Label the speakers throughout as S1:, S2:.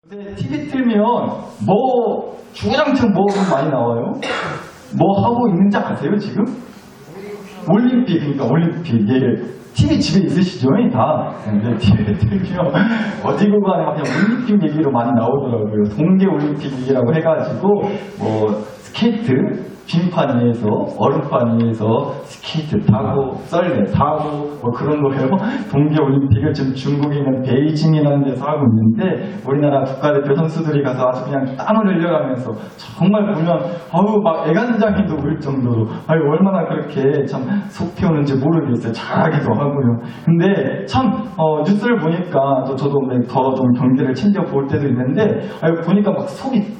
S1: TV 틀면 주구장창 많이 나와요. 뭐 하고 있는지 아세요 지금? 올림픽, 그러니까 올림픽. TV 집에 있으시죠? 다. TV 틀면 어디고 간에 그냥 올림픽 얘기로 많이 나오더라고요. 동계 올림픽 얘기라고 해가지고 스케이트, 빙판 위에서, 얼음판 위에서 스케이트 타고, 썰매 타고, 그런 거예요. 동계올림픽을 지금 중국에 있는 베이징이라는 데서 하고 있는데, 우리나라 국가대표 선수들이 가서 아주 그냥 땀을 흘려가면서, 정말 보면, 막 애간장이 녹을 정도로, 얼마나 그렇게 참 속 피우는지 모르겠어요. 잘하기도 하고요. 근데 참, 뉴스를 보니까, 저도 더 좀 경기를 챙겨 볼 때도 있는데, 보니까 막 속이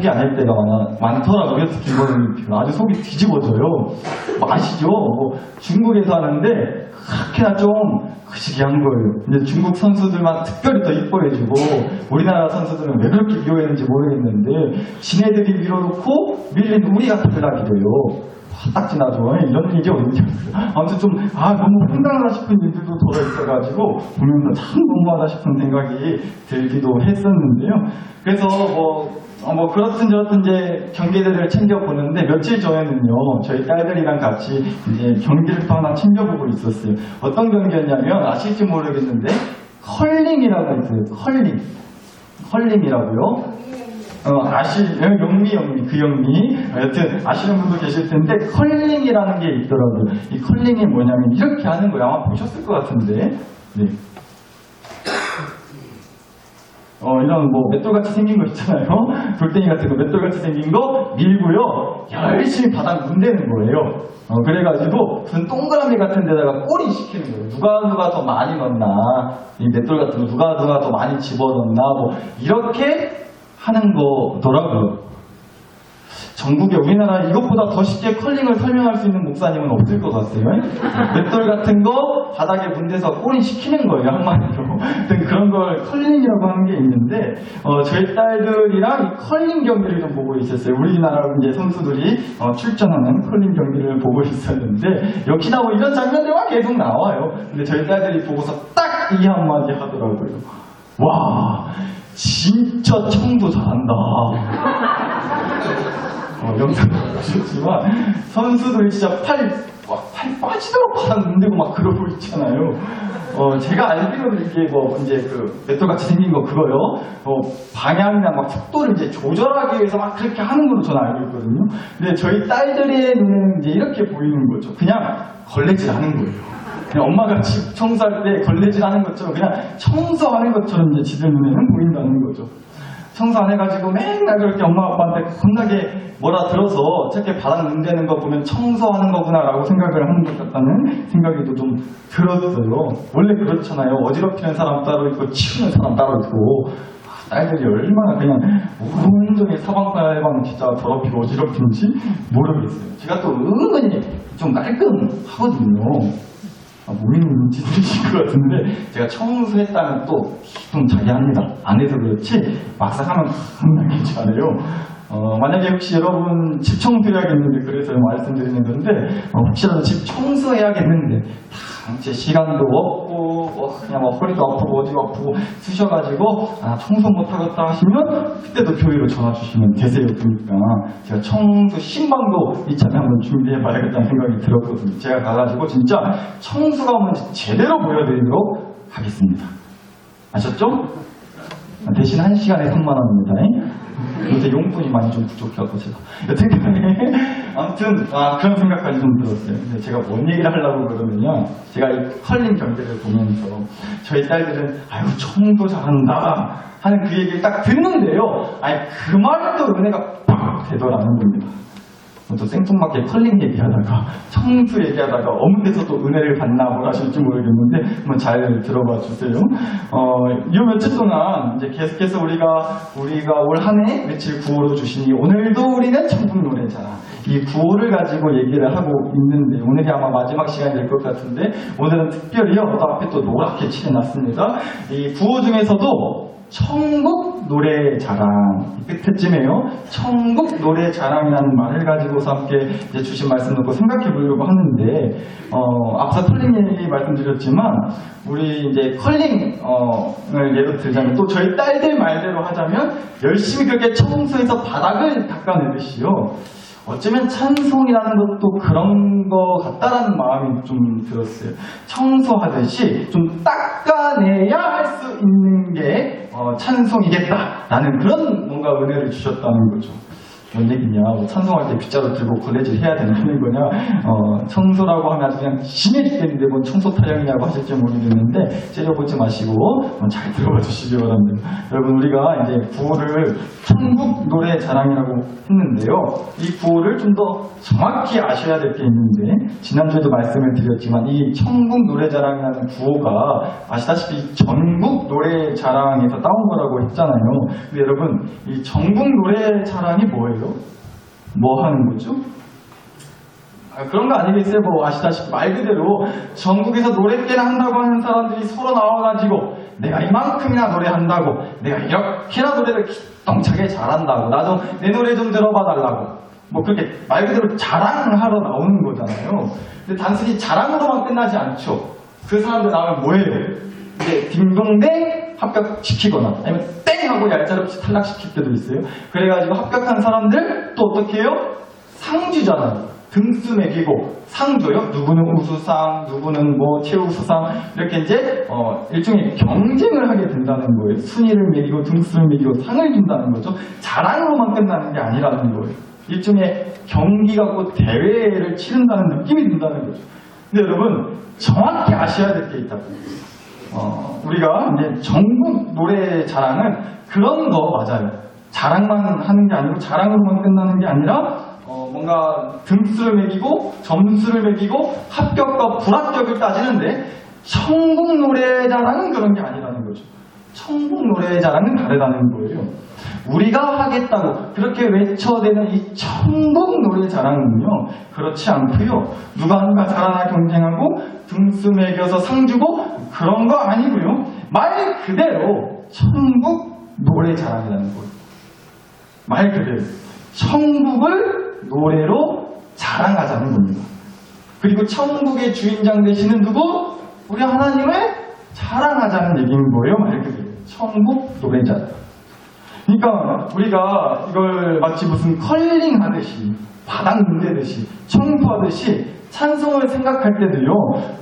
S1: 아닐 때가 많더라고요. 특히 이번올림픽은 아주 속이 뒤집어져요. 아시죠? 중국에서 하는데 그렇게나 좀 거시기한 거예요. 근데 중국 선수들만 특별히 더 이뻐해주고 우리나라 선수들은 왜 그렇게 미워했는지 모르겠는데 지네들이 밀어놓고 밀린 우리가 탈락이 돼요. 화딱지 나죠. 이런 일이 어딨냐고요. 아무튼 좀 너무 황당하다 싶은 일들도 덜어 있어가지고 보면서 참 너무하다 싶은 생각이 들기도 했었는데요. 그래서 그렇든 저렇든 이제 경기들을 챙겨보는데 며칠 전에는요 저희 딸들이랑 같이 이제 경기를 또 하나 챙겨보고 있었어요. 어떤 경기였냐면 아실지 모르겠는데 컬링이라고 있어요. 컬링이라고요. 영미, 그 영미. 여튼, 아시는 분도 계실 텐데, 컬링이라는 게 있더라고요. 이 컬링이 뭐냐면, 이렇게 하는 거예요. 아마 보셨을 것 같은데. 네. 이런 맷돌같이 생긴 거 있잖아요. 돌덩이 같은 거 맷돌같이 생긴 거 밀고요. 열심히 바닥 문대는 거예요. 그래가지고 무슨 동그라미 같은 데다가 꼬리 시키는 거예요. 누가 더 많이 넣나, 이 맷돌 같은 거 누가 더 많이 집어넣나, 이렇게 하는 거더라고요. 전국에 우리나라 이것보다 더 쉽게 컬링을 설명할 수 있는 목사님은 없을 것 같아요. 맷돌 같은 거 바닥에 문대서 꼬리 시키는 거예요, 한마디로. 그런 걸 컬링이라고 하는 게 있는데, 저희 딸들이랑 이 컬링 경기를 좀 보고 있었어요. 우리나라 이제 선수들이 출전하는 컬링 경기를 보고 있었는데, 역시나 이런 장면들만 계속 나와요. 근데 저희 딸들이 보고서 딱 이 한마디 하더라고요. 와, 진짜 청도 잘한다. 영상 보셨지만 선수들이 진짜 팔 빠지도록 바닥 문대고 그러고 있잖아요. 제가 알기로는 이게 이제 맷돌같이 생긴 거 그거요. 방향이나 속도를 이제 조절하기 위해서 그렇게 하는 걸로 저는 알고 있거든요. 근데 저희 딸들의 눈에는 이제 이렇게 보이는 거죠. 그냥 걸레질 하는 거예요. 그냥 엄마가 집 청소할 때 걸레질 하는 것처럼 그냥 청소하는 것처럼 이제 지들 눈에는 보인다는 거죠. 청소 안 해가지고 맨날 그렇게 엄마 아빠한테 겁나게 뭐라 들어서 저렇게 바닥 문대는 거 보면 청소하는 거구나라고 생각을 하는 것 같다는 생각이 좀 들었어요. 원래 그렇잖아요. 어지럽히는 사람 따로 있고 치우는 사람 따로 있고 딸들이 얼마나 그냥 온종일 사방팔방 진짜 더럽히고 어지럽힌지 모르겠어요. 제가 또 은근히 좀 깔끔하거든요. 모르는 눈치들이실 것 같은데 제가 청소했다면 또 좀 자기합니다. 안 해서 그렇지 막상 하면 겁나게 잘해요. 만약에 혹시 여러분 집 청소해야겠는데 그래서 말씀드리는 건데 혹시라도 집 청소해야겠는데 제 시간도 없고 그냥 허리도 아프고 어디가 아프고 쑤셔가지고 청소 못하겠다 하시면 그때도 교회로 전화 주시면 되세요. 그러니까 제가 청소 신방도 이참에 한번 준비해봐야겠다는 생각이 들었거든요. 제가 가가지고 진짜 청소가 뭔지 제대로 보여드리도록 하겠습니다. 아셨죠? 대신 1시간에 3만원입니다. 요새 용돈이 많이 좀 부족해갖고 제가 여튼간에 아무튼 그런 생각까지 좀 들었어요. 근데 제가 뭔 얘기를 하려고 그러면요, 제가 이 컬링 경기를 보면서 저희 딸들은 청도 잘한다 하는 그 얘기를 딱 듣는데요, 그 말도 은혜가 팍 되더라는 겁니다. 또 생뚱맞게 컬링 얘기하다가 청소 얘기하다가 어느 데서 또 은혜를 받나 뭘 하실지 모르겠는데 한번 잘 들어봐 주세요. 이 며칠 동안 이제 계속해서 우리가 올 한 해 며칠 구호로 주시니 오늘도 우리는 천국 노래잖아. 이 구호를 가지고 얘기를 하고 있는데 오늘이 아마 마지막 시간이 될 것 같은데 오늘은 특별히요. 앞에 또 노랗게 칠해놨습니다. 이 구호 중에서도 천국 노래 자랑 끝에쯤에요. 천국 노래 자랑이라는 말을 가지고서 함께 이제 주신 말씀 놓고 생각해 보려고 하는데 앞서 컬링 얘기 말씀드렸지만 우리 이제 컬링을 예로 들자면 또 저희 딸들 말대로 하자면 열심히 그렇게 청소해서 바닥을 닦아내듯이요. 어쩌면 찬송이라는 것도 그런 거 같다라는 마음이 좀 들었어요. 청소하듯이 좀 닦아내야 할 수 있는 게 찬송이겠다라는 그런 뭔가 은혜를 주셨다는 거죠. 뭔 얘기냐, 찬송할 때 빗자루 들고 걸레질 해야 된다는 거냐, 청소라고 하면 아주 그냥 심해지겠는데 뭔 청소 타령이냐고 하실지 모르겠는데 째려보지 마시고 잘 들어봐 주시기 바랍니다. 여러분, 우리가 이제 구호를 천국 노래 자랑이라고 했는데요. 이 구호를 좀 더 정확히 아셔야 될 게 있는데, 지난주에도 말씀을 드렸지만 이 천국 노래 자랑이라는 구호가 아시다시피 전국 노래 자랑에서 따온 거라고 했잖아요. 근데 여러분, 이 전국 노래 자랑이 뭐예요? 뭐 하는 거죠? 그런 거 아니겠어요? 뭐 아시다시피 말 그대로 전국에서 노래깨나 한다고 하는 사람들이 서로 나와가지고 내가 이만큼이나 노래한다고, 내가 이렇게나 노래를 기똥차게 잘한다고, 나도 내 노래 좀 들어봐 달라고, 뭐 그렇게 말 그대로 자랑하러 나오는 거잖아요. 근데 단순히 자랑으로만 끝나지 않죠. 그 사람들 나오면 뭐예요? 이제 딩동댕 합격시키거나 아니면 땡 하고 얄짤없이 탈락시킬 때도 있어요. 그래가지고 합격한 사람들 또 어떻게 해요? 상 주잖아요. 등수 매기고 상 줘요. 누구는 우수상, 누구는 뭐 최우수상, 이렇게 이제 일종의 경쟁을 하게 된다는 거예요. 순위를 매기고 등수를 매기고 상을 준다는 거죠. 자랑으로만 끝나는 게 아니라는 거예요. 일종의 경기 갖고 대회를 치른다는 느낌이 든다는 거죠. 근데 여러분, 정확히 아셔야 될 게 있다고. 우리가 이제 전국 노래 자랑은 그런 거 맞아요. 자랑만 하는 게 아니고 자랑으로만 끝나는 게 아니라 뭔가 등수를 매기고 점수를 매기고 합격과 불합격을 따지는데, 천국 노래 자랑은 그런 게 아니라는 거죠. 천국 노래 자랑은 다르다는 거예요. 우리가 하겠다고 그렇게 외쳐대는 이 천국 노래 자랑은요, 그렇지 않고요. 누가 잘하나 경쟁하고 등수 매겨서 상 주고 그런 거 아니고요. 말 그대로 천국 노래 자랑이라는 거예요. 말 그대로 천국을 노래로 자랑하자는 겁니다. 그리고 천국의 주인장 되시는 누구? 우리 하나님을 자랑하자는 얘기인 거예요. 말 그대로 천국 노래 자랑. 그러니까 우리가 이걸 마치 무슨 컬링 하듯이, 바닥 문대듯이, 청소하듯이 찬송을 생각할 때도요,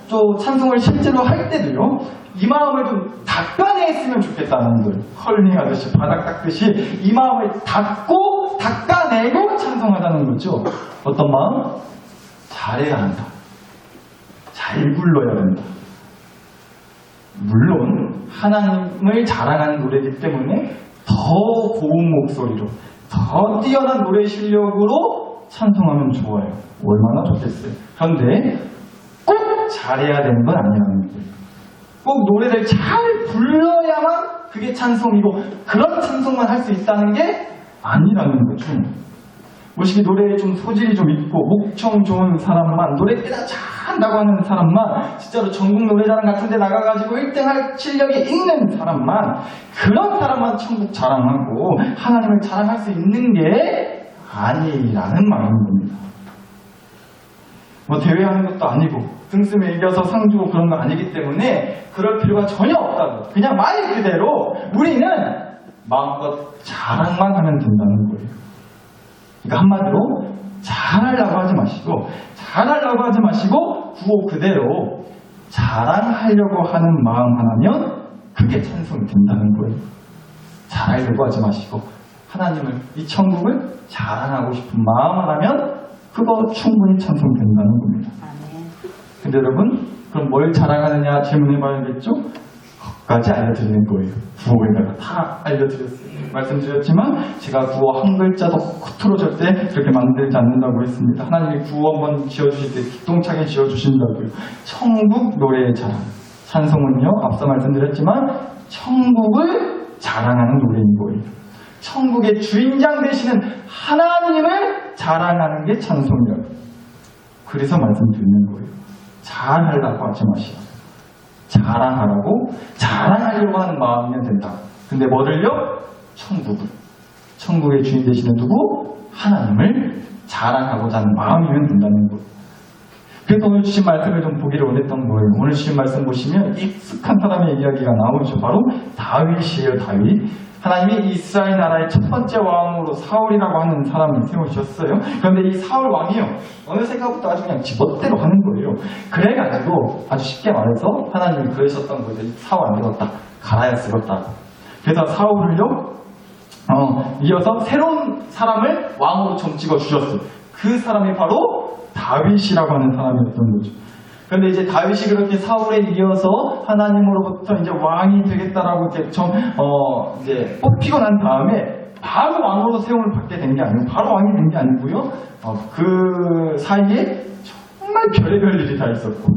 S1: 또 찬송을 실제로 할 때도요, 이 마음을 좀 닦아냈으면 좋겠다는 거예요. 컬링 하듯이, 바닥 닦듯이 이 마음을 닦고 닦아내고 찬송하자는 거죠. 어떤 마음? 잘해야 한다. 잘 불러야 된다. 물론 하나님을 자랑하는 노래이기 때문에 더 고운 목소리로, 더 뛰어난 노래 실력으로 찬송하면 좋아요. 얼마나 좋겠어요. 그런데 꼭 잘해야 되는 건 아니라는 거예요. 꼭 노래를 잘 불러야만 그게 찬송이고, 그런 찬송만 할 수 있다는 게 아니라는 거죠. 뭐시 노래에 좀 소질이 좀 있고 목청 좋은 사람만, 노래 꽤나 잘한다고 하는 사람만, 진짜로 전국 노래자랑 같은 데 나가가지고 1등 할 실력이 있는 사람만, 그런 사람만 천국 자랑하고 하나님을 자랑할 수 있는 게 아니라는 마음인 겁니다. 뭐 대회하는 것도 아니고 등수에 이겨서 상 주고 그런 거 아니기 때문에 그럴 필요가 전혀 없다고. 그냥 말 그대로 우리는 마음껏 자랑만 하면 된다는 거예요. 그러니까 한마디로 잘하려고 하지 마시고 구호 그대로 자랑하려고 하는 마음 하나면 그게 찬송이 된다는 거예요. 잘하려고 하지 마시고 하나님을, 이 천국을 자랑하고 싶은 마음 하나면 그거 충분히 찬송된다는 겁니다. 근데 여러분, 그럼 뭘 자랑하느냐 질문해 봐야겠죠? 까지 알려드리는 거예요. 구호에다가 다 알려드렸어요. 말씀드렸지만 제가 구호 한 글자도 코트로 절대 그렇게 만들지 않는다고 했습니다. 하나님이 구호 한번 지어주실 때 기똥차게 지어주신다고요. 천국 노래의 자랑. 찬송은요, 앞서 말씀드렸지만 천국을 자랑하는 노래인 거예요. 천국의 주인장 되시는 하나님을 자랑하는 게 찬송이라고. 그래서 말씀드리는 거예요. 잘하려고 하지 마시라. 자랑하려고 하는 마음이면 된다. 근데 뭐를요? 천국의 주인 되시는 누구? 하나님을 자랑하고자 하는 마음이면 된다는 거. 그래서 오늘 주신 말씀을 좀 보기를 원했던 거예요. 오늘 주신 말씀 보시면 익숙한 사람의 이야기가 나오죠. 바로 다윗이에요. 다윗. 하나님이 이스라엘 나라의 첫 번째 왕으로 사울이라고 하는 사람을 세우셨어요. 그런데 이 사울 왕이요, 어느 생각부터 아주 그냥 지멋대로 하는 거예요. 그래가지고 아주 쉽게 말해서 하나님이 그러셨던 거죠. 사울 안 되겠다, 갈아야 쓰겠다. 그래서 사울을요, 이어서 새로운 사람을 왕으로 좀 찍어주셨어요. 그 사람이 바로 다윗이라고 하는 사람이었던 거죠. 그런데 이제 다윗이 그렇게 사울에 이어서 하나님으로부터 이제 왕이 되겠다라고 이렇게 이제 뽑히고 난 다음에 바로 왕으로 세움을 받게 된 게 아니고, 바로 왕이 된 게 아니고요. 그 사이에 정말 별의별 일이 다 있었고,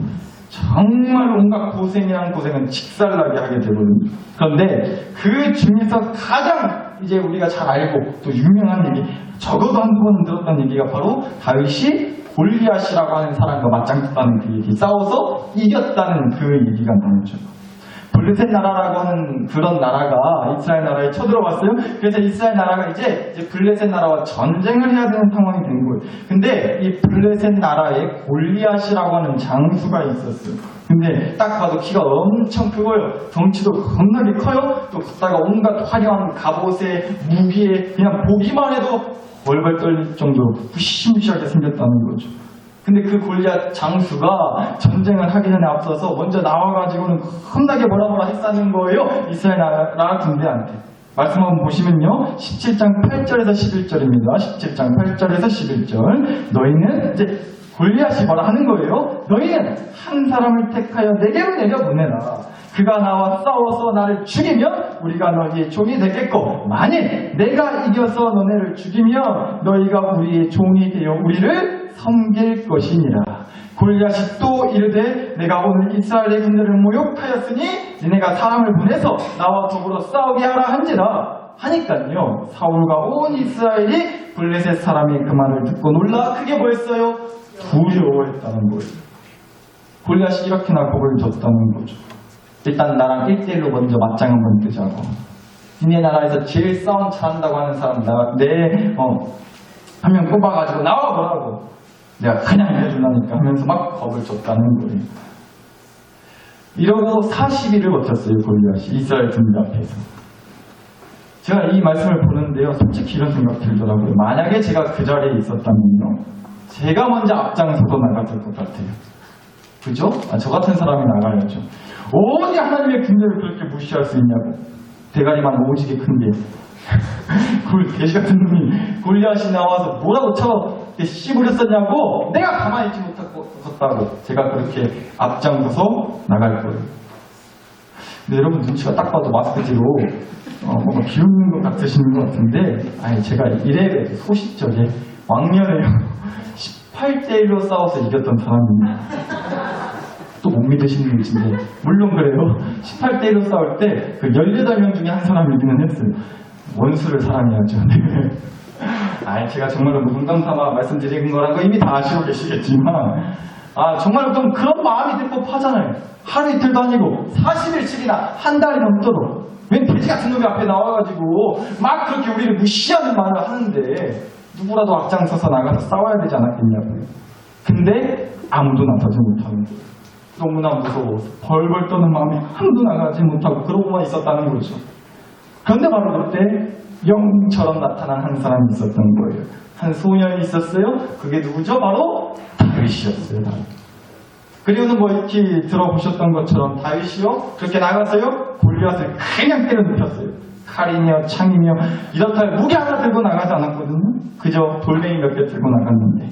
S1: 정말 온갖 고생이란 고생은 직살나게 하게 되거든요. 그런데 그 중에서 가장 이제 우리가 잘 알고 또 유명한 얘기, 적어도 한두 번은 들었던 얘기가 바로 다윗이 골리앗이라고 하는 사람과 맞짱 떴다는 그 얘기, 싸워서 이겼다는 그 얘기가 나오죠. 블레셋 나라라고 하는 그런 나라가 이스라엘 나라에 쳐들어왔어요. 그래서 이스라엘 나라가 이제 블레셋 나라와 전쟁을 해야 되는 상황이 된 거예요. 근데 이 블레셋 나라에 골리앗이라고 하는 장수가 있었어요. 근데 딱 봐도 키가 엄청 크고요, 덩치도 겁나게 커요. 또 걷다가 온갖 화려한 갑옷에 무기에 그냥 보기만 해도 벌벌 떨릴 정도로 무시무시하게 생겼다는 거죠. 근데 그 골리앗 장수가 전쟁을 하기 전에 앞서서 먼저 나와가지고는 겁나게 뭐라 했다는 거예요. 이스라엘 나라 군대한테. 말씀 한번 보시면요, 17장 8절에서 11절입니다. 17장 8절에서 11절. 너희는 이제 골리앗이 뭐라 하는 거예요? 너희는 한 사람을 택하여 내게로 내려보내라. 그가 나와 싸워서 나를 죽이면 우리가 너희의 종이 되겠고, 만일 내가 이겨서 너네를 죽이면 너희가 우리의 종이 되어 우리를 섬길 것이니라. 골리앗이 또 이르되 내가 오늘 이스라엘의 군대를 모욕하였으니 니네가 사람을 보내서 나와 더불어 싸우게 하라 한지라. 하니까요, 사울과 온 이스라엘이 블레셋 사람이 그 말을 듣고 놀라 크게 보였어요. 두려워했다는 거예요. 골리앗이 이렇게나 겁을 줬다는 거죠. 일단 나랑 1대1로 먼저 맞짱 한번 뜨자고. 니네 나라에서 제일 싸움 잘한다고 하는 사람 한 명 뽑아가지고 나와보라고. 내가 그냥 해주라니까 하면서 막 겁을 줬다는 거예요. 이러고 40일을 버텼어요, 골리앗이 이스라엘 군대 앞에서. 제가 이 말씀을 보는데요, 솔직히 이런 생각 들더라고요. 만약에 제가 그 자리에 있었다면요, 제가 먼저 앞장서서 나갔을 것 같아요. 그죠? 저 같은 사람이 나가야죠. 어디 하나님의 군대를 그렇게 무시할 수 있냐고. 대가리만 오지게 큰 게. 돼지 같은 놈이 골리앗이 나와서 뭐라고 씨부렸었냐고. 내가 가만히 있지 못했다고. 제가 그렇게 앞장서서 나갈 거예요. 근데 여러분 눈치가 딱 봐도 마스크지로 뭔가 비웃는 것 같으시는 것 같은데, 아니 제가 이래 소식적에 왕년에요 18대1로 싸워서 이겼던 사람입니다. 또 못 믿으시는 분이신데, 물론 그래요. 18대1로 싸울 때 그 18명 중에 한 사람이 이기는 했어요. 원수를 사랑해야죠. 제가 정말로 농담 삼아 말씀드리는 거란 거 이미 다 아시고 계시겠지만, 정말 좀 그런 마음이 들 법하잖아요. 하루 이틀도 아니고 40일씩이나 한 달이 넘도록 웬 돼지 같은 놈이 앞에 나와가지고 막 그렇게 우리를 무시하는 말을 하는데, 누구라도 앞장서서 나가서 싸워야 되지 않았겠냐고요. 근데 아무도 나서지 못하는 거예요. 너무나 무서워서 벌벌 떠는 마음에 아무도 나가지 못하고 그러고만 있었다는 거죠. 그런데 바로 그때 영처럼 나타난 한 사람이 있었던 거예요. 한 소년이 있었어요. 그게 누구죠? 바로 다윗이었어요. 다윗. 그리고는 뭐 이렇게 들어보셨던 것처럼 다윗이요, 그렇게 나가서요, 골리앗을 그냥 때려 눕혔어요. 칼이며 창이며 이렇다 할 무기 하나 들고 나가지 않았거든요. 그저 돌멩이 몇 개 들고 나갔는데,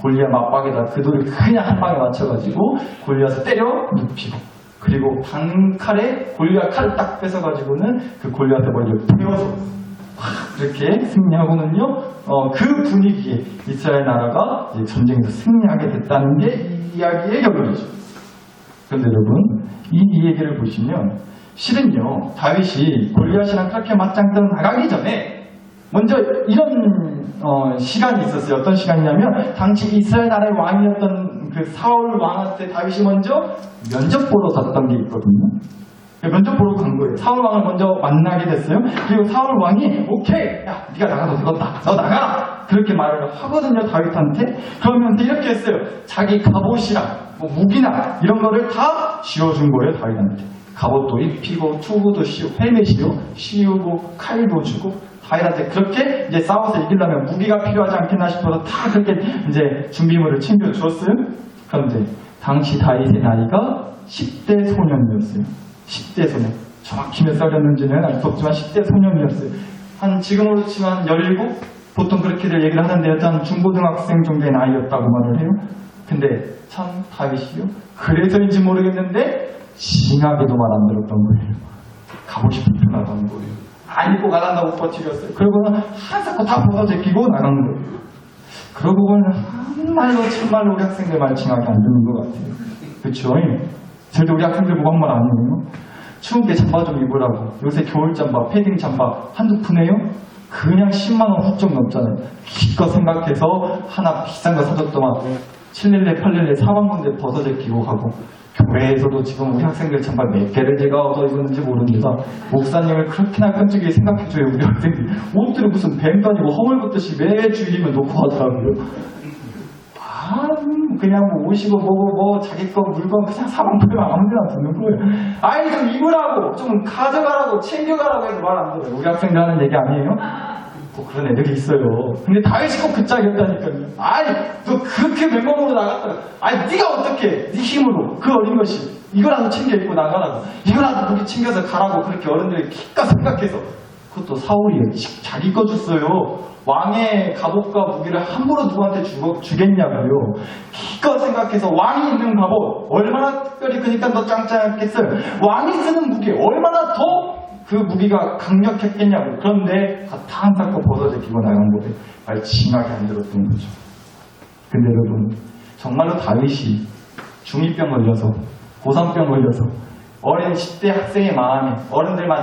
S1: 골리앗 맞박에다 그 돌을 그냥 한 방에 맞춰가지고 골리앗을 때려 눕히고, 그리고 단칼에 골리앗 칼을 딱 뺏어가지고는 그 골리앗의 머리를 베어서 이렇게 승리하고는요, 그 분위기에 이스라엘 나라가 이제 전쟁에서 승리하게 됐다는 게 이 이야기의 결론이죠. 그런데 여러분, 이 얘기를 보시면 실은요, 다윗이 골리앗이랑 그렇게 맞짱 뜨러 나가기 전에 먼저 이런 시간이 있었어요. 어떤 시간이냐면, 당시 이스라엘 나라의 왕이었던 그 사울 왕한테 다윗이 먼저 면접 보러 갔던 게 있거든요. 면접 보러 간 거예요. 사울 왕을 먼저 만나게 됐어요. 그리고 사울 왕이 오케이, 야, 네가 나가도 되겠다. 너 나가라. 그렇게 말을 하거든요, 다윗한테. 그러면서 이렇게 했어요. 자기 갑옷이랑 뭐 무기나 이런 거를 다 씌워준 거예요, 다윗한테. 갑옷도 입히고 투구도 씌우고 헬멧이요 씌우고 칼도 주고 다윗한테 그렇게 이제 싸워서 이기려면 무기가 필요하지 않겠나 싶어서 다 그렇게 이제 준비물을 챙겨 주었어요. 그런데 당시 다윗의 나이가 10대 소년이었어요. 10대 소년. 정확히 몇 살이었는지는 알 수 없지만 10대 소년이었어요. 한 지금으로 치면 17? 보통 그렇게들 얘기를 하는데 일단 중고등학생 정도의 나이였다고 말을 해요. 근데 참 다윗이요. 그래서인지 모르겠는데 징하게도 말 안 들었던 거예요. 갑옷이 불편하다는 거예요. 안 입고 가란다고 버티렸어요. 그러고는 한사코 다 벗어 제끼고 나간 거예요. 그러고 보면 한말로 참말로 우리 학생들 말 징하게 안 듣는 것 같아요. 그쵸? 절대 우리 학생들 보고 한 말 아니에요. 추운 때 잠바 좀 입으라고. 요새 겨울 잠바, 패딩 잠바 한두 푼에요? 그냥 10만원 훌쩍 넘잖아요. 기껏 생각해서 하나 비싼 거 사줬더만 7릴레, 8릴레 사방군데 벗어 제끼고 가고 교회에서도 지금 우리 학생들 잠바 몇 개를 제가 얻어 입었는지 모릅니다. 목사님을 그렇게나 끈질기게 생각해줘요. 우리 학생들이 옷들을 무슨 뱀도 아니고 허물 붙듯이 매주일이면 놓고 하더라고요. 그냥 뭐 옷이고 뭐고 뭐 자기 거 물건 그냥 사방 팔방 아무데나 두는 거예요. 아이 좀 입으라고 좀 가져가라고 챙겨가라고 해도 말 안 들어요. 우리 학생들 하는 얘기 아니에요? 뭐 그런 애들이 있어요. 근데 다윗이 꼭 그 짝이었다니까요. 아이 너 그렇게 맨몸으로 나갔다가 아이 네가 어떻게 네 힘으로 그 어린 것이 이거라도 챙겨 입고 나가라고 이거라도 무기 챙겨서 가라고 그렇게 어른들이 기껏 생각해서 그것도 사울이 자기 거 줬어요. 왕의 갑옷과 무기를 함부로 누구한테 주겠냐고요. 기껏 생각해서 왕이 입는 갑옷 얼마나 특별히 그러니까 더 짱짱했겠어요. 왕이 쓰는 무기 얼마나 더 그 무기가 강력했겠냐고. 그런데 다 한사코 벗어제끼고 나간 거에 말 징하게 안 들었던 거죠. 근데 여러분 정말로 다윗이 중2병 걸려서 고3병 걸려서 어린 10대 학생의 마음에 어른들 말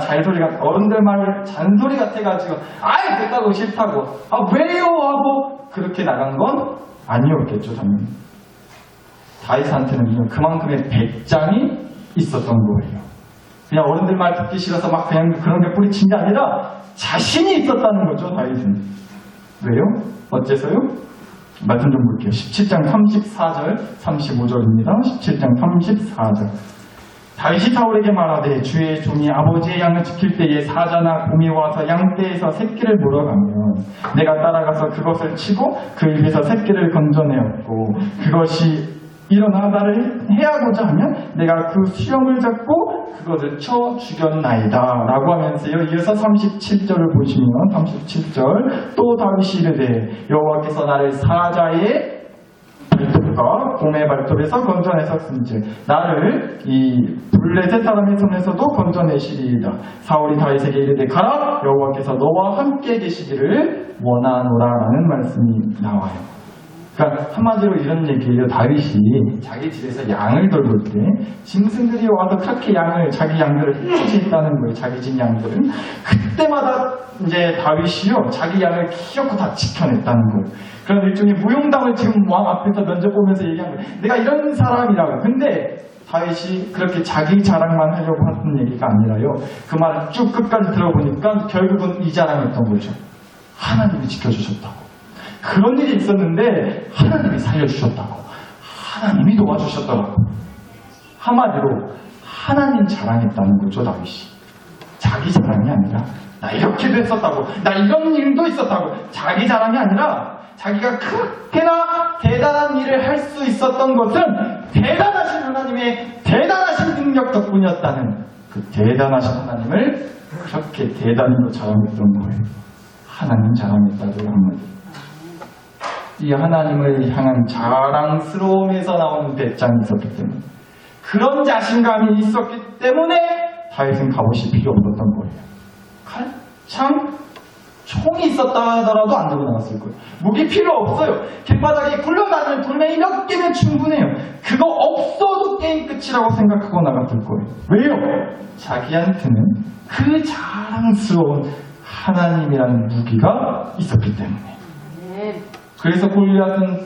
S1: 잔소리 같아가지고 아이 됐다고 싫다고 아 왜요 하고 그렇게 나간 건 아니었겠죠. 당연히 다윗한테는 그만큼의 배짱이 있었던 거예요. 그냥 어른들 말 듣기 싫어서 막 그냥 그런 게 뿌리친 게 아니라 자신이 있었다는 거죠. 다윗은 왜요? 어째서요? 말씀 좀 볼게요. 17장 34절 35절입니다 17장 34절 다윗이 사울에게 말하되 주의 종이 아버지의 양을 지킬 때에 사자나 곰이 와서 양떼에서 새끼를 물어가면 내가 따라가서 그것을 치고 그 입에서 새끼를 건져내었고 그것이 일어나 나를 해하고자 하면 내가 그 수염을 잡고 그것을 쳐 죽였나이다 라고 하면서요. 이어서 37절을 보시면 37절 또 다윗이 이르되 여호와께서 나를 사자의 발톱과 곰의 발톱에서 건져내셨은즉 나를 이 블레셋 사람의 손에서도 건져내시리이다. 사울이 다윗에게 이르되 가라 여호와께서 너와 함께 계시기를 원하노라라는 말씀이 나와요. 그러니까 한마디로 이런 얘기예요. 다윗이 자기 집에서 양을 돌볼 때 짐승들이 와서 그렇게 자기 양들을 훔쳐있다는 거예요. 자기 집 양들은 그때마다 이제 다윗이요 자기 양을 키웠고 다 지켜냈다는 거예요. 그런 일종의 무용담을 지금 왕 앞에서 면접 보면서 얘기한 거예요. 내가 이런 사람이라고. 근데 다윗이 그렇게 자기 자랑만 하려고 하는 얘기가 아니라요. 그 말을 쭉 끝까지 들어보니까 결국은 이 자랑했던 거죠. 하나님이 지켜주셨다고. 그런 일이 있었는데 하나님이 살려주셨다고. 하나님이 도와주셨다고. 한마디로 하나님 자랑했다는 거죠. 다윗이. 자기 자랑이 아니라 나 이렇게도 했었다고. 나 이런 일도 있었다고. 자기 자랑이 아니라 자기가 그렇게나 대단한 일을 할 수 있었던 것은 대단하신 하나님의 대단하신 능력 덕분이었다는 그 대단하신 하나님을 그렇게 대단히도 자랑했던 거예요. 하나님 자랑했다고요. 한마디. 이 하나님을 향한 자랑스러움에서 나오는 배짱이 있었기 때문에 그런 자신감이 있었기 때문에 다윗은 갑옷이 필요 없었던 거예요. 칼, 창, 총이 있었다 하더라도 안 들고 나갔을 거예요. 무기 필요 없어요. 길바닥에 굴러다니는 돌멩이 몇 개면 충분해요. 그거 없어도 게임 끝이라고 생각하고 나갔을 거예요. 왜요? 자기한테는 그 자랑스러운 하나님이라는 무기가 있었기 때문에. 그래서 다윗은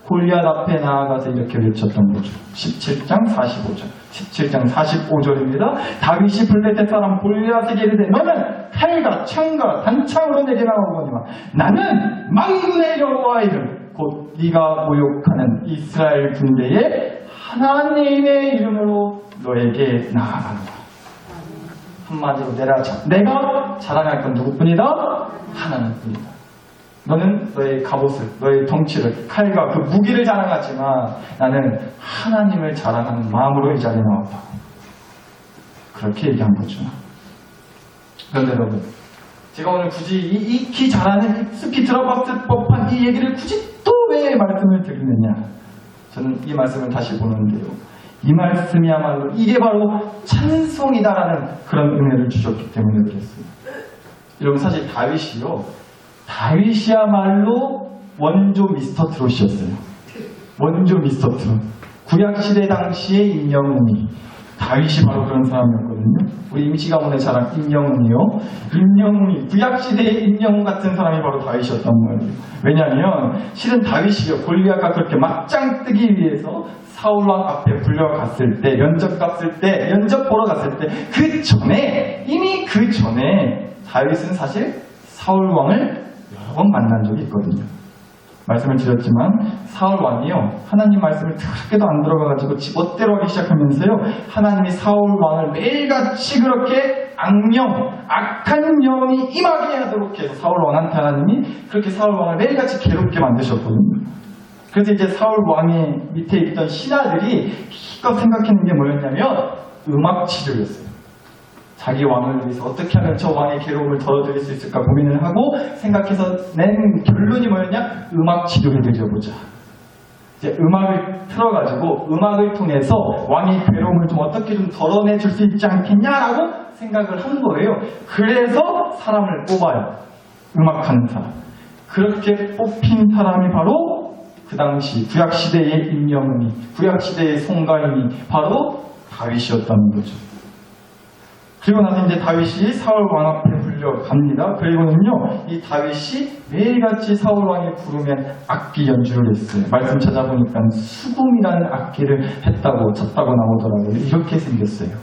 S1: 골리앗 앞에 나아가서 이렇게 외쳤던 거죠. 17장 45절. 17장 45절입니다. 다윗이 블레셋 사람 골리앗에게 이르되 너는 칼과 창과 단창으로 내게 나오거니와 나는 만군의 여호와의 이름 곧 네가 모욕하는 이스라엘 군대의 하나님의 이름으로 너에게 나아가노라. 한마디로 내가 자랑할 건 누구뿐이다? 하나님뿐이다. 너는 너의 갑옷을, 너의 덩치를, 칼과 그 무기를 자랑하지만 나는 하나님을 자랑하는 마음으로 이 자리에 나왔다. 그렇게 얘기한 거죠. 그런데 여러분, 제가 오늘 굳이 익히 잘하는, 익숙히 들어봤을 법한 이 얘기를 굳이 또 왜 말씀을 드리느냐? 저는 이 말씀을 다시 보는데요. 이 말씀이야말로 이게 바로 찬송이다라는 그런 은혜를 주셨기 때문에 그랬습니다. 여러분 사실 다윗이야말로 원조 미스터 트롯이었어요. 원조 미스터 트롯. 구약시대 당시의 임영웅이 다윗이 바로 그런 사람이었거든요. 우리 임시가 오늘 자랑 임영웅이요. 임영웅이 구약시대의 임영웅 같은 사람이 바로 다윗이었단 말이에요. 왜냐하면 실은 다윗이요 골리앗과 그렇게 맞짱 뜨기 위해서 사울왕 앞에 불려갔을 때 면접 보러 갔을 때 이미 그 전에 다윗은 사실 사울왕을 여러 번 만난 적이 있거든요. 말씀을 드렸지만 사울왕이요 하나님 말씀을 그렇게도 안 들어가가지고 지멋대로 하기 시작하면서요 하나님이 사울왕을 매일같이 그렇게 악한 영이 임하게 하도록 해서 사울왕한테 하나님이 그렇게 사울왕을 매일같이 괴롭게 만드셨거든요. 그래서 이제 사울왕의 밑에 있던 신하들이 기껏 생각하는 게 뭐였냐면 음악 치료였어요. 자기 왕을 위해서 어떻게 하면 저 왕의 괴로움을 덜어드릴 수 있을까 고민을 하고 생각해서 낸 결론이 뭐였냐? 음악 치료를 드려보자. 이제 음악을 틀어가지고 음악을 통해서 왕의 괴로움을 좀 어떻게 좀 덜어내줄 수 있지 않겠냐라고 생각을 한 거예요. 그래서 사람을 뽑아요. 음악하는 사람. 그렇게 뽑힌 사람이 바로 그 당시 구약시대의 임영웅이, 구약시대의 송가인이 바로 다윗이었다는 거죠. 그리고 나서 이제 다윗이 사울왕 앞에 불려갑니다. 그리고는요, 이 다윗이 매일같이 사울왕이 부르면 악기 연주를 했어요. 말씀 찾아보니까 수금이라는 악기를 했다고, 쳤다고 나오더라고요. 이렇게 생겼어요.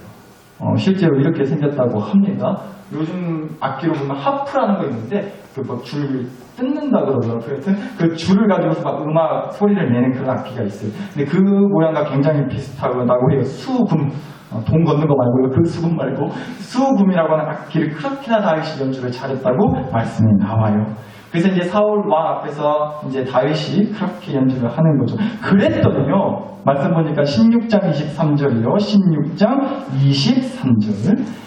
S1: 실제로 이렇게 생겼다고 합니다. 요즘 악기로 보면 하프라는 거 있는데, 줄 뜯는다 그러더라고요. 그래서 그 줄을 가지고서 막 음악 소리를 내는 그런 악기가 있어요. 근데 그 모양과 굉장히 비슷하다고 해요. 수금. 돈 걷는 거 말고요. 그 수금 말고 수금이라고 하는 악기를 그렇게나 다윗이 연주를 잘했다고 말씀이 나와요. 그래서 이제 사울 왕 앞에서 이제 다윗이 그렇게 연주를 하는 거죠. 그랬더니요. 말씀 보니까 16장 23절이요. 16장 23절.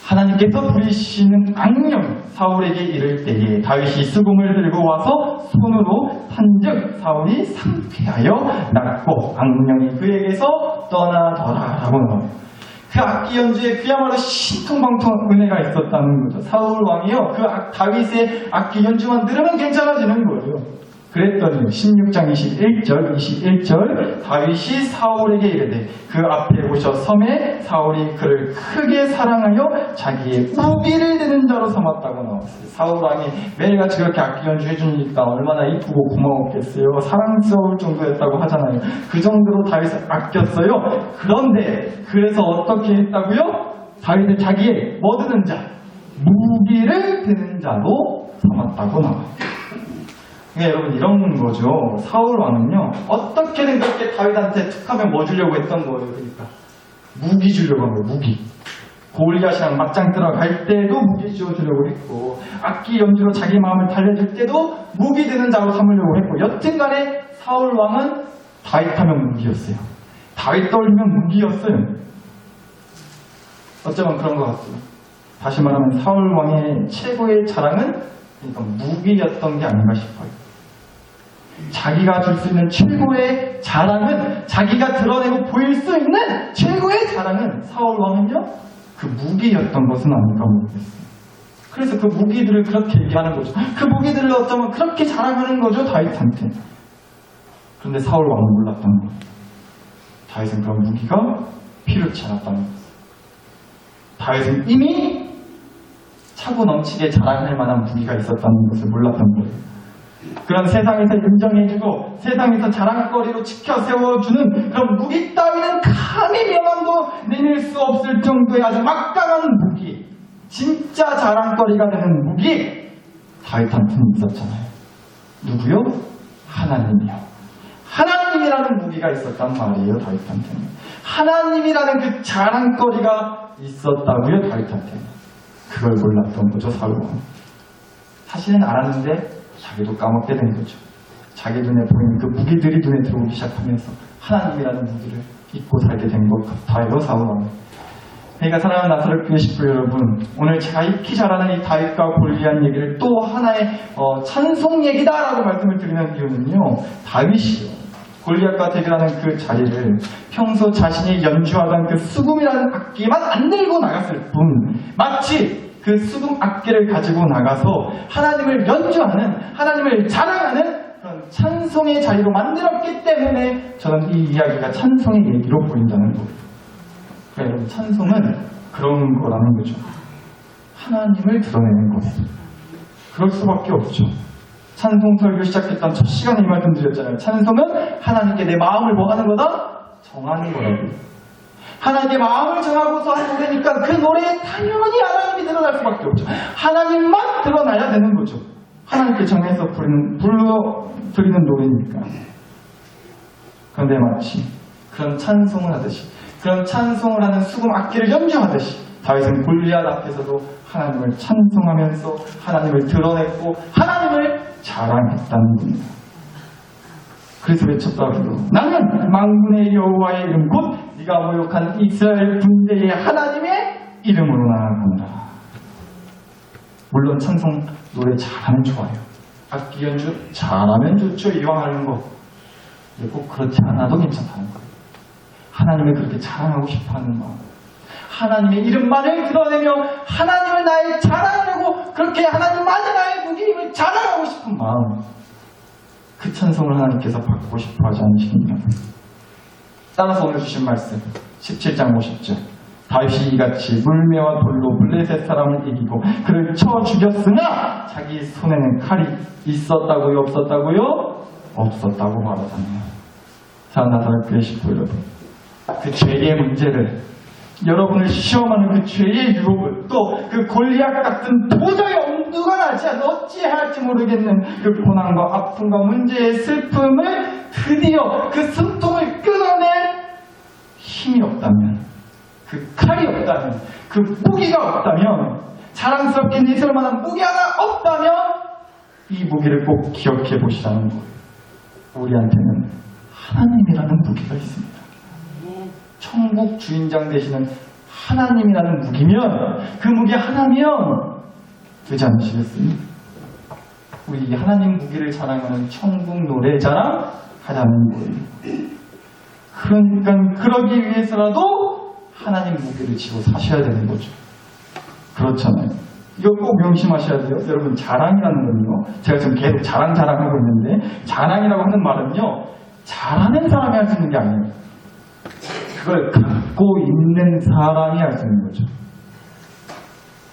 S1: 하나님께서 부리시는 악령 사울에게 이를 때에 다윗이 수금을 들고 와서 손으로 판즉 사울이 상쾌하여 낫고 악령이 그에게서 떠나더라라고 나와요. 그 악기 연주에 그야말로 신통방통한 은혜가 있었다는 거죠. 사울 왕이요 그 다윗의 악기 연주만 들으면 괜찮아지는 거예요. 그랬더니 16장 21절 다윗이 사울에게 이르되 그 앞에 오셔 섬에 사울이 그를 크게 사랑하여 자기의 우비를 드는 자로 삼았다고 나왔어요. 사울 왕이 매일같이 그렇게 악기 연주해 주니까 얼마나 이쁘고 고마웠겠어요. 사랑스러울 정도였다고 하잖아요. 그 정도로 다윗을 아꼈어요. 그런데 그래서 어떻게 했다고요? 다윗은 자기의 뭐 드는 자? 무기를 드는 자로 삼았다고 나와요. 그러니까 여러분 이런 거죠. 사울 왕은요 어떻게든 그렇게 다윗한테 툭하면 뭐 주려고 했던 거예요. 그러니까 무기 주려고 한 거예요. 무기. 골리앗이랑 맞짱 들어갈 때도 무기 주려고 했고 악기 연주로 자기 마음을 달래줄 때도 무기 드는 자로 삼으려고 했고 여튼간에 사울 왕은 다윗하면 무기였어요. 다윗 떠올리면 무기였어요. 어쩌면 그런 것 같습니다. 다시 말하면 사울 왕의 최고의 자랑은 그러니까 무기였던 게 아닌가 싶어요. 자기가 줄 수 있는 최고의 자랑은 자기가 드러내고 보일 수 있는 최고의 자랑은 사울 왕은요 그 무기였던 것은 아닌가 모르겠어요. 그래서 그 무기들을 그렇게 얘기하는 거죠. 그 무기들을 어쩌면 그렇게 자랑하는 거죠 다윗한테. 그런데 사울 왕은 몰랐던 거예요. 다윗은 그런 무기가 필요치 않았다는 거예요. 다윗은 이미 차고 넘치게 자랑할 만한 무기가 있었다는 것을 몰랐던 거예요. 그런 세상에서 인정해주고 세상에서 자랑거리로 지켜 세워주는 그런 무기 따위는 감히 명함도 내밀 수 없을 정도의 아주 막강한 무기, 진짜 자랑거리가 되는 무기, 다윗한테는 있었잖아요. 누구요? 하나님이요. 하나님이라는 무기가 있었단 말이에요. 다윗한테는 하나님이라는 그 자랑거리가 있었다고요. 다윗한테는 그걸 몰랐던 거죠. 사울은 사실은 알았는데 자기도 까먹게 된 거죠. 자기 눈에 보이는 그 무기들이 눈에 들어오기 시작하면서 하나님이라는 무기를 잊고 살게 된 것 같아요. 사울은. 그러니까 사랑하는 나사렛 교회 식구 여러분, 오늘 제가 익히 잘 아는 이 다윗과 골리앗 얘기를 또 하나의 찬송 얘기다라고 말씀을 드리는 이유는요, 다윗이요, 골리앗과 대결하는 그 자리를 평소 자신이 연주하던 그 수금이라는 악기만 안 들고 나갔을 뿐, 마치 그 수금 악기를 가지고 나가서 하나님을 연주하는, 하나님을 자랑하는 그런 찬송의 자리로 만들었기 때문에 저는 이 이야기가 찬송의 얘기로 보인다는 거예요. 그러니까 여러분, 찬송은 그런 거라는 거죠. 하나님을 드러내는 거예요. 그럴 수밖에 없죠. 찬송 설교 시작했던 첫 시간에 이 말씀 드렸잖아요. 찬송은 하나님께 내 마음을 뭐 하는 거다? 정하는 거라고요. 하나님의 마음을 정하고서 하는 노래니까 그 노래에 당연히 하나님이 드러날 수밖에 없죠. 하나님만 드러나야 되는 거죠. 하나님께 정해서 불러드리는 노래니까. 그런데 마치 그런 찬송을 하듯이, 그런 찬송을 하는 수금 악기를 연주하듯이 다윗은 골리앗 앞에서도 하나님을 찬송하면서 하나님을 드러냈고 하나님을 자랑했다는 겁니다. 그래서 외쳤다고요. 나는 만군의 여호와의 이름 곧 네가 모욕한 이스라엘 군대의 하나님의 이름으로 나아간다. 물론 찬송 노래 잘하면 좋아요. 악기 연주 잘하면 좋죠. 이왕 하는 거. 근데 꼭 그렇지 않아도 괜찮다는 거예요. 하나님을 그렇게 자랑하고 싶어하는 마음, 하나님의 이름만을 드러내며 하나님을 나의 자랑하고 그렇게 하나님만이 나의 무기임을 자랑하고 싶은 마음, 그 찬송을 하나님께서 받고 싶어 하지 않으시겠냐고요. 따라서 오늘 주신 말씀 17장 50절, 다윗이 이같이 물매와 돌로 블레셋 사람을 이기고 그를 쳐 죽였으나 자기 손에는 칼이 있었다고요? 없었다고요? 없었다고 말하잖아요. 자, 나사렛 교회 식구 여러분, 그 죄의 문제를, 여러분을 시험하는 그 죄의 유혹을, 또 그 골리앗 같은 도저히 엄두가 나지 않아 어찌할지 모르겠는 그 고난과 아픔과 문제의 슬픔을 드디어 그 숨통을 끊어낼 힘이 없다면, 그 칼이 없다면, 그 무기가 없다면, 자랑스럽게 내세울 만한 무기 하나 없다면 이 무기를 꼭 기억해 보시라는 거예요. 우리한테는 하나님이라는 무기가 있습니다. 천국 주인장 되시는 하나님이라는 무기면, 그 무기 하나면 되지 않으시겠습니까? 우리 하나님 무기를 자랑하는 천국 노래 자랑 하자는 거예요. 그러니까 그러기 위해서라도 하나님 무기를 지고 사셔야 되는 거죠. 그렇잖아요. 이거 꼭 명심하셔야 돼요. 여러분, 자랑이라는 건요, 제가 지금 계속 자랑하고 있는데, 자랑이라고 하는 말은요, 잘하는 사람이 할 수 있는 게 아니에요. 그걸 갖고 있는 사람이 할 수 있는 거죠.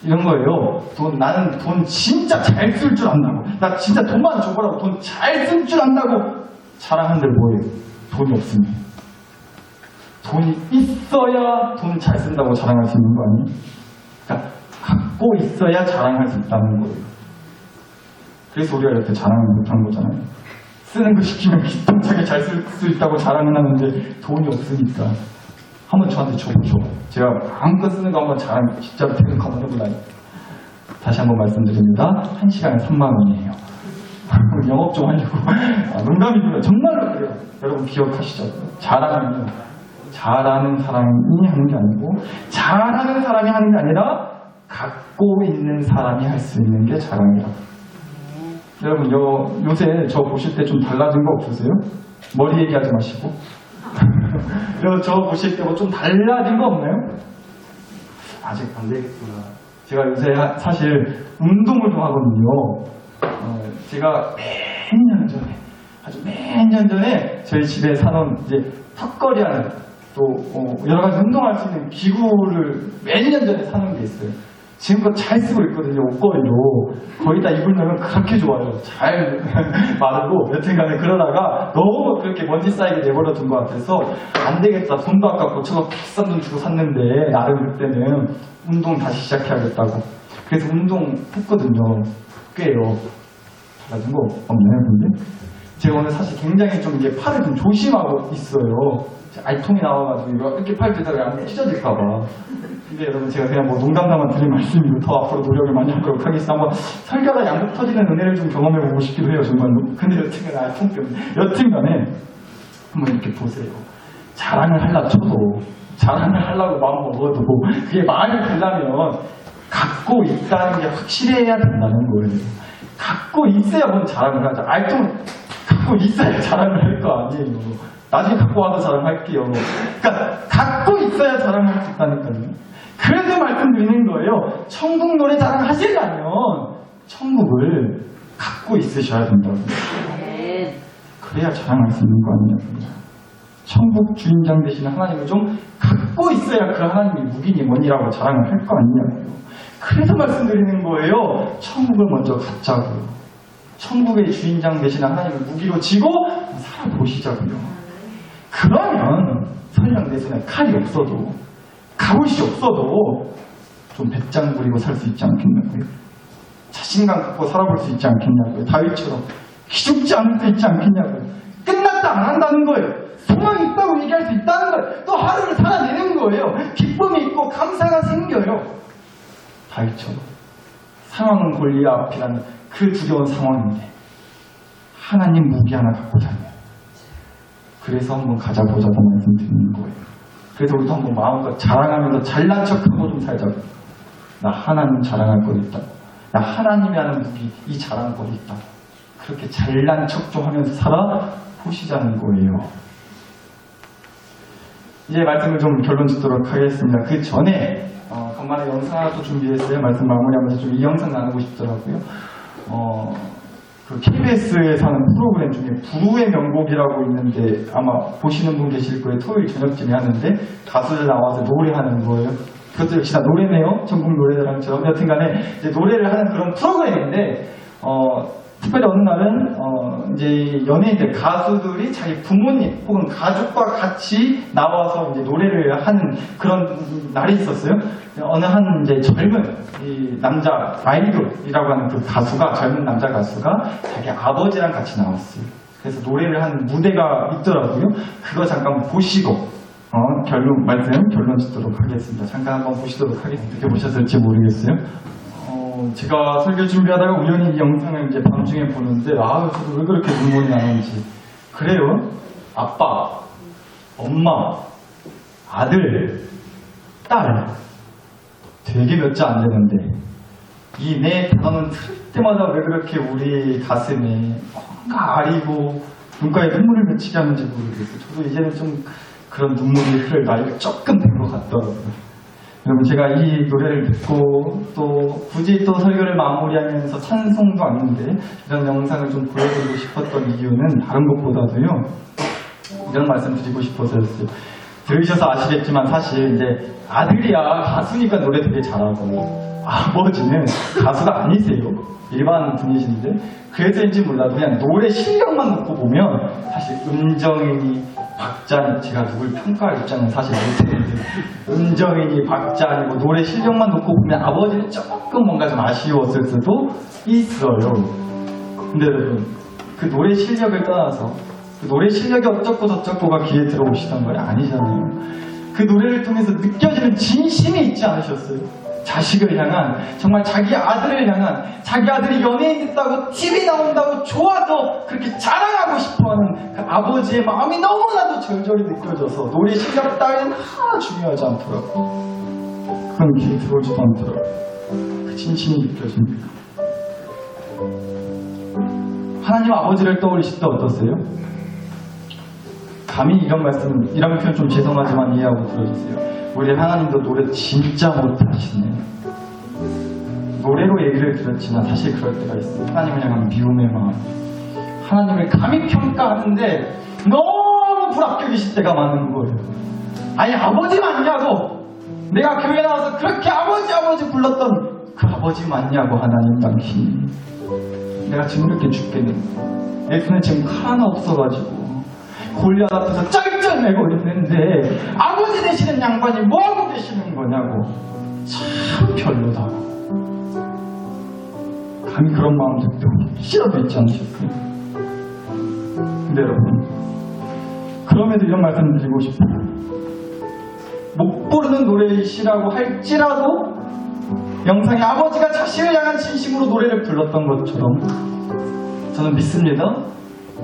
S1: 이런 거예요. 나는 돈 진짜 잘 쓸 줄 안다고, 나 진짜 돈만 줘보라고, 돈 잘 쓸 줄 안다고 자랑하는데 뭐예요? 돈이 없으면. 돈이 있어야 돈 잘 쓴다고 자랑할 수 있는 거 아니에요? 그러니까 갖고 있어야 자랑할 수 있다는 거예요. 그래서 우리가 이렇게 자랑을 못한 거잖아요. 쓰는 거 시키면 기똥차게 잘 쓸 수 있다고 자랑을 하는데 돈이 없으니까. 한번 저한테 줘보죠. 제가 마음껏 쓰는 거 한번 자랑, 진짜로 대금 한번 해보라니. 다시 한번 말씀드립니다. 1시간에 3만원이에요. 영업 좀 하려고. 농담이고요. 정말로 그래요. 여러분 기억하시죠? 자랑은요, 잘하는 사람이 하는 게 아니고, 잘하는 사람이 하는 게 아니라 갖고 있는 사람이 할 수 있는 게 자랑이라고. 여러분, 요새 저 보실 때 좀 달라진 거 없으세요? 머리 얘기하지 마시고. 저 보실 때 뭐 좀 달라진 거 없나요? 아직 안 되겠구나. 제가 요새 사실 운동을 좀 하거든요. 제가 몇 년 전에 저희 집에 사놓은 이제 턱걸이하는, 또 여러 가지 운동할 수 있는 기구를 몇 년 전에 사놓은 게 있어요. 지금껏 잘 쓰고 있거든요. 옷걸이로. 거기다 입을 넣으면 그렇게 좋아요. 잘 마르고. 여튼간에 그러다가 너무 그렇게 먼지 쌓이게 내버려 둔 것 같아서 안 되겠다. 돈도 아깝고 저거 비싼 돈 주고 샀는데 나름 그때는 운동 다시 시작해야겠다고. 그래서 운동했거든요. 꽤요. 잘하신 거 없나요, 근데? 제가 오늘 사실 굉장히 좀 이게 팔을 좀 조심하고 있어요. 알통이 나와가지고 이거 이렇게 팔 들다가 안 찢어질까봐. 근데 여러분 제가 그냥 뭐 농담담한 드린 말씀이고 더 앞으로 노력을 많이 하도록 하겠습니다. 한번 설교가 양복 터지는 은혜를 좀 경험해보고 싶기도 해요, 정말로. 근데 여튼간에 알통 때문에. 여튼간에 한번 이렇게 보세요. 자랑을 하려 쳐도 자랑을 하려고 마음 먹어도 그게 마음이 들려면 갖고 있다는 게 확실해야 된다는 거예요. 갖고 있어야 뭔 자랑을 하죠. 알통 갖고 있어야 자랑을 할 거 아니에요. 나중에 갖고 와서 자랑할게요. 그러니까 갖고 있어야 자랑을 할 수 있다니까요. 그래서 말씀드리는 거예요. 천국 노래 자랑하시려면 천국을 갖고 있으셔야 된다고요. 그래야 자랑할 수 있는 거 아니냐고요. 천국 주인장 되시는 하나님을 좀 갖고 있어야 그 하나님이 무기니 뭐니라고 자랑을 할 거 아니냐고요. 그래서 말씀드리는 거예요. 천국을 먼저 갖자고요. 천국의 주인장 되시는 하나님을 무기로 쥐고 살아보시자고요. 그러면 설령 내 손에 칼이 없어도 갑옷이 없어도 좀 배짱 부리고 살 수 있지 않겠냐고요. 자신감 갖고 살아볼 수 있지 않겠냐고요. 다윗처럼 기죽지 않을 수 있지 않겠냐고요. 끝났다 안 한다는 거예요. 소망이 있다고 얘기할 수 있다는 거예요. 또 하루를 살아내는 거예요. 기쁨이 있고 감사가 생겨요. 다윗처럼 상황은 골리앗이라는 그 두려운 상황인데 하나님 무기 하나 갖고 다녀요. 그래서 한번 가자보자고 말씀드리는 거예요. 그래서 우리도 한번 마음껏 자랑하면서 잘난 척하고 좀 살자고. 나 하나님 자랑할 거 있다. 나 하나님이 하는 무기 이 자랑거리 있다. 그렇게 잘난 척 좀 하면서 살아보시자는 거예요. 이제 말씀을 좀 결론 짓도록 하겠습니다. 그 전에 간만에 영상 하나 또 준비했어요. 말씀 마무리하면서 좀 이 영상 나누고 싶더라고요. 그 KBS에서 하는 프로그램 중에 부르의 명곡이라고 있는데 아마 보시는 분 계실 거예요. 토요일 저녁쯤에 하는데 가수들 나와서 노래하는 거예요. 그것도 역시 다 노래네요. 전국 노래자랑처럼. 여튼간에 이제 노래를 하는 그런 프로그램인데 특별히 어느 날은 이제 연예인들 가수들이 자기 부모님 혹은 가족과 같이 나와서 이제 노래를 하는 그런 날이 있었어요. 어느 한 이제 젊은 이 남자 아이돌이라고 하는 그 가수가 젊은 남자 가수가 자기 아버지랑 같이 나왔어요. 그래서 노래를 하는 무대가 있더라고요. 그거 잠깐 보시고 결론 짓도록 하겠습니다. 잠깐 한번 보시도록 하겠습니다. 어떻게 보셨을지 모르겠어요. 제가 설교 준비하다가 우연히 이 영상을 이제 밤중에 보는데 저도 왜 그렇게 눈물이 나는지. 그래요. 아빠, 엄마, 아들, 딸 되게 몇 자 안 되는데 이 네 단어는 틀 때마다 왜 그렇게 우리 가슴에 뭔가 아리고 눈가에 눈물을 맺히게 하는지 모르겠어요. 저도 이제는 좀 그런 눈물이 흐를 나이가 조금 된 것 같더라고요. 여러분 제가 이 노래를 듣고 또 굳이 또 설교를 마무리하면서 찬송도 왔는데 이런 영상을 좀 보여드리고 싶었던 이유는 다른 것보다도요. 이런 말씀 드리고 싶어서였어요. 들으셔서 아시겠지만 사실 이제 아들이야 가수니까 노래 되게 잘하고 아버지는 가수가 아니세요. 일반 분이신데 그래서인지 몰라도 그냥 노래 실력만 놓고 보면 사실 음정이니 박자니 제가 누굴 평가할 입장은 사실 못했는데 음정이니 박자니 뭐 노래 실력만 놓고 보면 아버지는 조금 뭔가 좀 아쉬웠을 수도 있어요. 근데 여러분 그 노래 실력을 떠나서 그 노래 실력이 어쩌고 저쩌고가 귀에 들어오시던 거 아니잖아요. 그 노래를 통해서 느껴지는 진심이 있지 않으셨어요? 자식을 향한, 정말 자기 아들을 향한, 자기 아들이 연예인 됐다고 TV 나온다고 좋아서 그렇게 자랑하고 싶어하는 그 아버지의 마음이 너무나도 절절히 느껴져서 노래 실력 따위는 하나 중요하지 않더라고요. 그건 귀에 들어오지도 않더라고요. 그 진심이 느껴집니다. 하나님 아버지를 떠올리실 때 어떠세요? 감히 이런 표현 좀 죄송하지만 이해하고 들어주세요. 우리 하나님도 노래 진짜 못하시네. 노래로 얘기를 들었지만 사실 그럴 때가 있어요. 하나님을 향한 미움의 마음. 하나님을 감히 평가하는데 너무 불합격이실 때가 많은 거예요. 아니 아버지 맞냐고. 내가 교회 나와서 그렇게 아버지 아버지 불렀던 그 아버지 맞냐고 하나님 당신이. 내가 지금 이렇게 죽겠는데 내 손에 지금 칼 하나 없어가지고 골리앗 앞에서 쩔쩔매고 있는데 아버지 되시는 양반이 뭐하고 계시는 거냐고. 참 별로다고. 감히 그런 마음도 혹시라도 있지 않으실까요? 근데 여러분, 그럼에도 이런 말씀 드리고 싶어요. 못 부르는 노래이시라고 할지라도 영상에 아버지가 자신을 향한 진심으로 노래를 불렀던 것처럼 저는 믿습니다.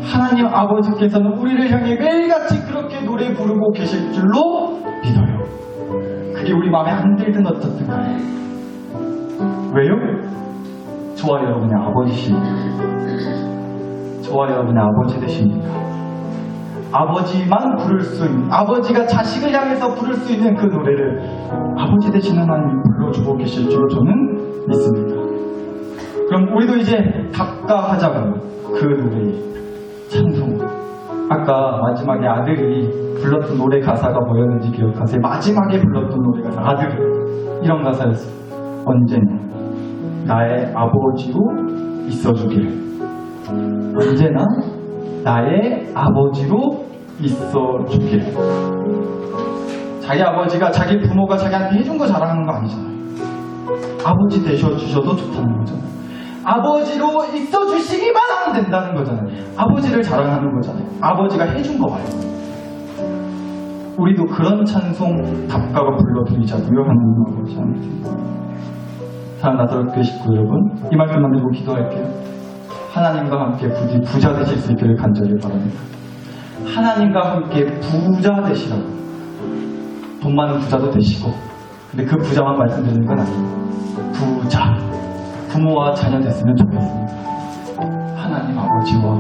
S1: 하나님 아버지께서는 우리를 향해 매일같이 그렇게 노래 부르고 계실 줄로 믿어요. 그게 우리 마음에 안 들든 어떻든 간에. 왜요? 저와 여러분의 아버지시니까. 저와 여러분의 아버지 되시니까. 아버지만 부를 수 있는, 아버지가 자식을 향해서 부를 수 있는 그 노래를 아버지 되시는 하나님이 불러주고 계실 줄로 저는 믿습니다. 그럼 우리도 이제 답가하자고 그 노래 찬송. 아까 마지막에 아들이 불렀던 노래 가사가 뭐였는지 기억하세요? 마지막에 불렀던 노래 가사, 아들이 이런 가사였어요. 언제나 나의 아버지로 있어주길. 언제나 나의 아버지로 있어주길. 자기 아버지가, 자기 부모가 자기한테 해준 거 자랑하는 거 아니잖아요. 아버지 되셔주셔도 좋다는 거잖아요. 아버지로 있어주시기만 하면 된다는 거잖아요. 아버지를 자랑하는 거잖아요. 아버지가 해준 거 말고. 우리도 그런 찬송 답가가 불러드리자고요. 하나님 아버지한테. 사랑 나사롭교회 식구 여러분, 이 말씀만 드리고 기도할게요. 하나님과 함께 부디 부자 되실 수 있기를 간절히 바랍니다. 하나님과 함께 부자 되시라고. 돈 많은 부자도 되시고, 근데 그 부자만 말씀드리는 건 아니에요. 부자. 부모와 자녀 됐으면 좋겠습니다. 하나님 아버지와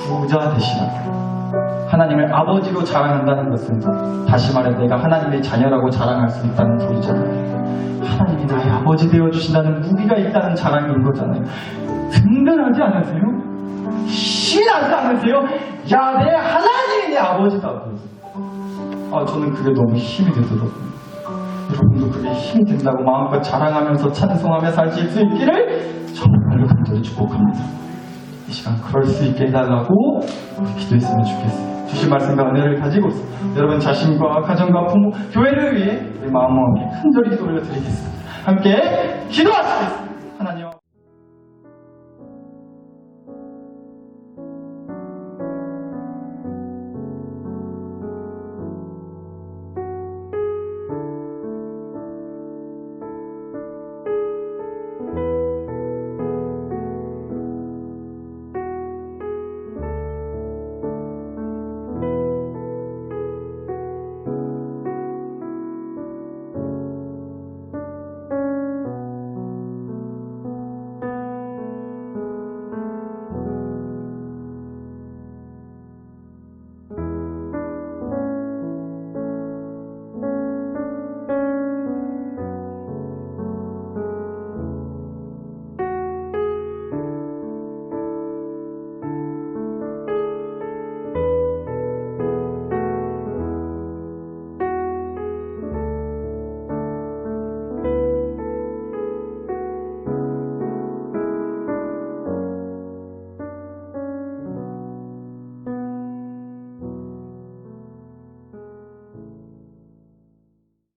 S1: 부자 되시라고. 하나님을 아버지로 자랑한다는 것은 다시 말해 내가 하나님의 자녀라고 자랑할 수 있다는 소리잖아요. 하나님이 나의 아버지 되어주신다는 무기가 있다는 자랑인 거잖아요. 든든하지 않으세요? 신하지 않으세요? 야, 내 하나님이 내 아버지다고. 저는 그게 너무 힘이 되더라고요. 여러분도 그게 힘이 된다고 마음껏 자랑하면서 찬송하며 사실 수 있기를 정말로 간절히 축복합니다. 이 시간 그럴 수 있게 해달라고 기도했으면 좋겠어요. 주신 말씀과 은혜를 가지고 여러분 자신과 가정과 부모, 교회를 위해 우리 마음과 함께 간절히 기도 올려드리겠습니다. 함께 기도하시겠습니다. 하나님